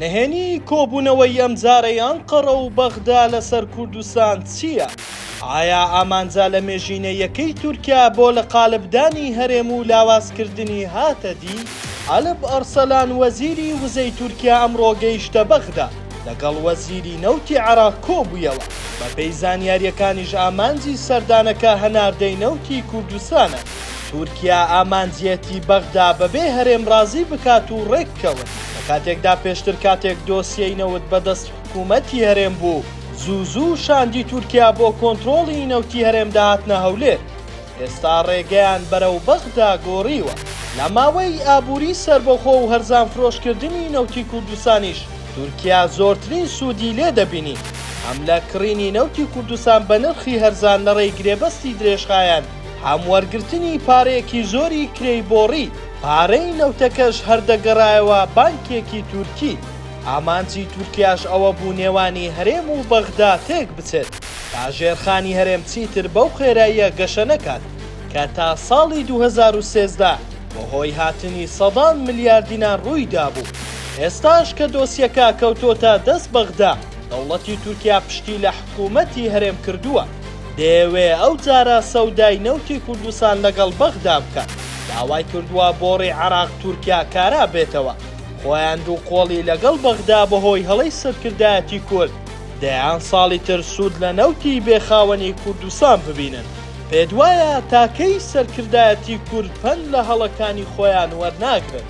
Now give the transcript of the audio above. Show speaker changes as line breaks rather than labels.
نهێنی کۆبوونەوەی ئەمجارەی ئەنقەرە و بەغدا لەسەر کوردستان چییە؟ ئایا ئامانجا لە مێژینەیەکەی تورکیا بۆ لە قالبدانی هەرێم و لاوازکردنی هاتە دی؟ عەلب ئەرسەلان وەزیری وزەی تورکیا ئەمڕۆ گەیشتە بەغدا لەگەڵ وەزیری نەوتی عێراق کۆبوویەوە. بەپێی زانیاریەکانیش ئامانجی سەردانەکە هەناردەی نەوتی کوردستانە. تورکیا ئامانجیەتی بەغدا بەبێ هەرێم ڕازی بکات و ڕێککەون. کاتێکدا پێشتر کاتێک دۆسیەی نەوت بەدەست حکوومەتی هەرێم بوو، زوو شاندی تورکیا بۆ کۆنتڕۆڵی نەوتی هەرێمدا هاتنە هەولێر. ئێستا ڕێگەیان بەرەو بەغدا گۆڕیوە. لە ماوەی ئابووری سەربەخۆ و هەرزان فرۆشکردنی نەوتی کوردستانیش تورکیا زۆرترین سوودی لێ دەبینی. هەملە کڕینی نەوتی کوردستان بە نرخی هەرزان لە ڕێی گرێبەستی درێژخایەن هەموەرگرتنی پارەیەکی زۆری کرێی بۆڕی. پارەی نەوتەکەش هەردەگەڕایەوە بانکێکی تورکی. ئامانجی تورکیاش ئەوە بوو نێوانی هەرێم و بەغدا تێک بچێت تا ژێرخانی هەرێم چیتر بەو خێراییە گەشە نەکات کە تا ساڵی 2013 بەهۆی هاتنی سەدان ملیار دینار ڕوویدا بوو. ئێستاش کە دۆسیەکە کەوتۆتە دەست بەغدا، دەوڵەتی تورکیا پشتی لە حکوومەتی هەرێم کردووە. دەیەوێ ئەو جارە سەودای نەوتی کوردستان لەگەڵ بەغدا بکات. داوای کردووە بۆڕی عێراق تورکیا کارا بێتەوە. خۆیان دوو قۆڵی لەگەڵ بەغدا بەهۆی هەڵەی سەرکردایەتی کورد دەیان ساڵی تر سوود لە نەوتی بێخاوەنی کوردستان ببینن. پێدوایە تاکەی سەرکردایەتی کورد پەن لە هەڵەکانی خۆیان وەرناگرن.